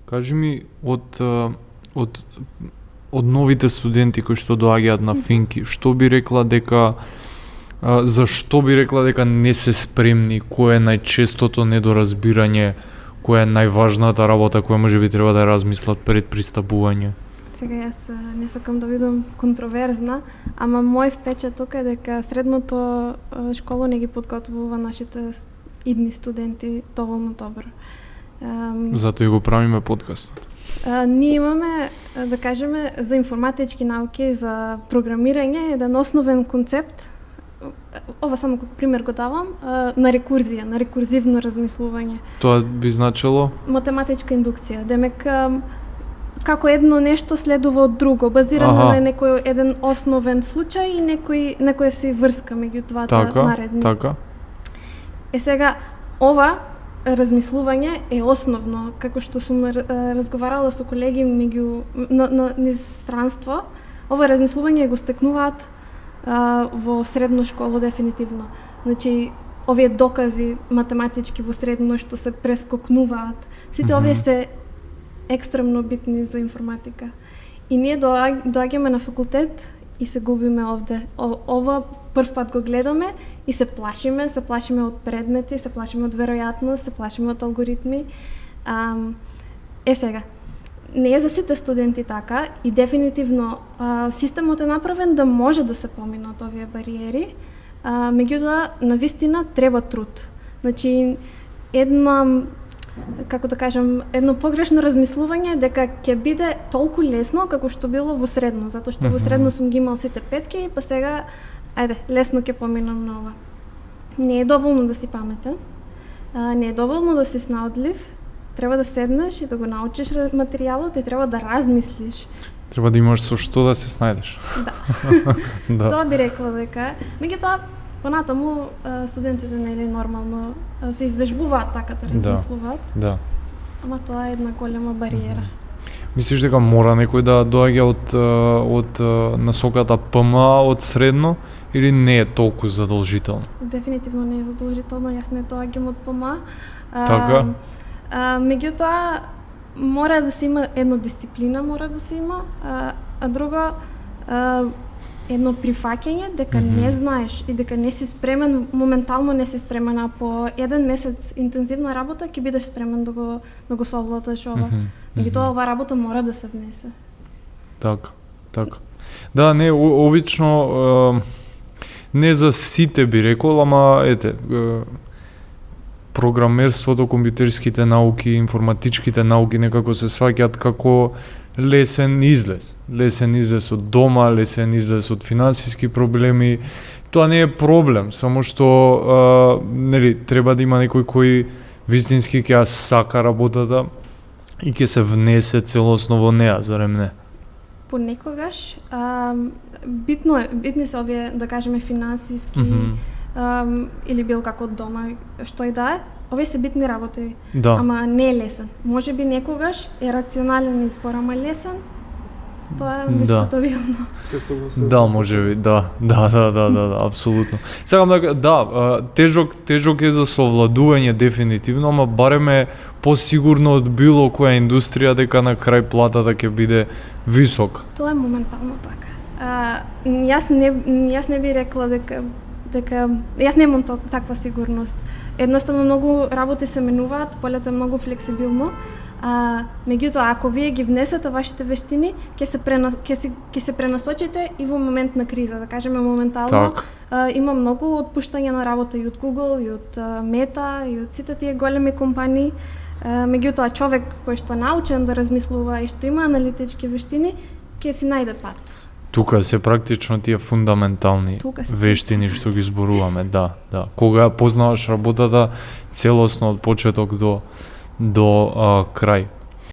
Кажи ми од новите студенти кои што доаѓаат на Финки, што би рекла дека зашто би рекла дека не се спремни, кое е најчестото недоразбирање, која е најважната работа која можеби треба да размислат пред пристапување? Сега јас не сакам да бидам контроверзна, ама мој впечаток е дека средното школа не ги подготвува нашите идни студенти доволно добро. Затоа и го правиме подкастот. Ние имаме, да кажеме, за информатички науки, за програмирање, еден основен концепт, ова само како пример го давам, на рекурзија, на рекурзивно размислување. Тоа би значило? Математичка индукција. Демек, како едно нешто следува од друго, базирано на некој еден основен случај и некоја си врска меѓу двата наредни. Така. Сега, ова размислување е основно, како што сум разговарала со колеги на низ странство, ова размислување го стекнуваат во средно школа дефинитивно. Значи, овие докази математички во средно што се прескокнуваат, сите овие се екстремно битни за информатика. И ние доаѓаме на факултет и се губиме овде. Ова прв пат го гледаме и се плашиме од предмети, се плашиме од веројатност, се плашиме од алгоритми. Сега, не е за сите студенти така и дефинитивно системот е направен да може да се поминат овие бариери, меѓутоа навистина треба труд. Значи, едно погрешно размислување дека ќе биде толку лесно како што било во средно, затоа што во средно сум ги имал сите петки, па сега лесно ќе поминам на ова. Не е доволно да си паметен, не е доволно да си снаодлив, треба да седнеш и да го научиш материјалот и треба да размислиш. Треба да имаш со што да се снајдеш. Да. Тоа би рекла дека, меѓутоа понатаму студентите нели нормално се извежбуваат така да размислуваат. Да. Ама тоа е една голема бариера. Мислиш дека мора некој да доаѓа од насоката ПМ од средно или не е толку задолжително? Дефинитивно не е задолжително, јас не доаѓам од ПМ. Така? Меѓутоа мора да се има едно дисциплина, мора да се има, а друго едно прифаќање дека не знаеш и дека не си спремен, моментално не си спремен, а по еден месец интензивна работа ќе бидеш спремен да го совладаш ова. Меѓутоа ова работа мора да се внесе. Така. Да, не, обично не за сите би рекол, ама програмерството, компјутерските науки, информатичките науки некако се сваќаат како лесен излез од дома, лесен излез од финансиски проблеми. Тоа не е проблем, само што треба да има некој кој вистински ќе ја сака работата и ќе се внесе целосно во неа, зарем не? Понекогаш битни се овие, да кажеме, финансиски или бил како од дома, што и да е. Овие се битни работи, ама не е лесен. Може би некогаш е рационален избор, ама лесен, тоа е дискутабилно. Да, може би, да, апсолутно. Сакам тежок е за совладување дефинитивно, ама барем е посигурно од било која индустрија дека на крај платата ќе биде висока. Тоа е моментално така. Јас не би рекла дека јас немам таква сигурност. Едноставно многу работи се менуваат, полето е многу флексибилно. Меѓутоа, ако вие ги внесете вашите вештини, ќе се пренасочите и во момент на криза, да кажеме моментално. Има многу отпуштање на работа и од Google, и од Meta, и од сите тие големи компании. Меѓутоа, човек кој што научен да размислува и што има аналитички вештини, ќе си најде пат. Тука се практично тие фундаментални вештини што ги зборуваме, да. Кога ја познаваш работата целосно од почеток до крај.